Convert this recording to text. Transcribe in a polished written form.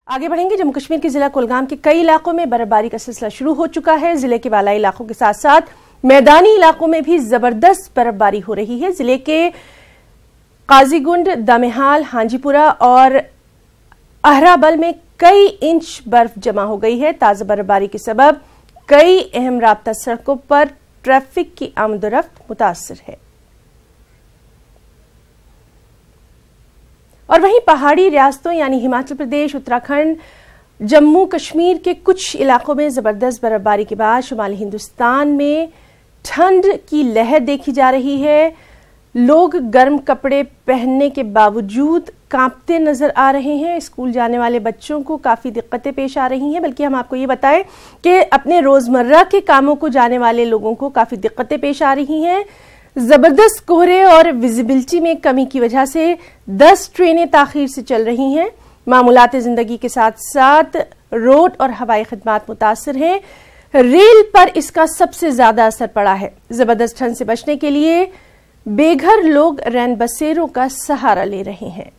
आगे बढ़ेंगे। जम्मू कश्मीर के जिला कुलगाम के कई इलाकों में बर्फबारी का सिलसिला शुरू हो चुका है। जिले के वाला इलाकों के साथ साथ मैदानी इलाकों में भी जबरदस्त बर्फबारी हो रही है। जिले के काजीगुंड, दमेहाल, हांजीपुरा और अहराबल में कई इंच बर्फ जमा हो गई है। ताजा बर्फबारी के सबब कई अहम राब्ता सड़कों पर ट्रैफिक की आमदोरफ्त मुतासर है। और वहीं पहाड़ी रियासतों यानी हिमाचल प्रदेश, उत्तराखंड, जम्मू कश्मीर के कुछ इलाकों में जबरदस्त बर्फबारी के बाद शुमाली हिंदुस्तान में ठंड की लहर देखी जा रही है। लोग गर्म कपड़े पहनने के बावजूद कांपते नजर आ रहे हैं। स्कूल जाने वाले बच्चों को काफी दिक्कतें पेश आ रही हैं। बल्कि हम आपको ये बताएं कि अपने रोजमर्रा के कामों को जाने वाले लोगों को काफी दिक्कतें पेश आ रही हैं। जबरदस्त कोहरे और विजिबिलिटी में कमी की वजह से 10 ट्रेनें ताखीर से चल रही हैं। मामूलात जिंदगी के साथ साथ रोड और हवाई खदमात मुतासर हैं। रेल पर इसका सबसे ज्यादा असर पड़ा है। जबरदस्त ठंड से बचने के लिए बेघर लोग रैन बसेरों का सहारा ले रहे हैं।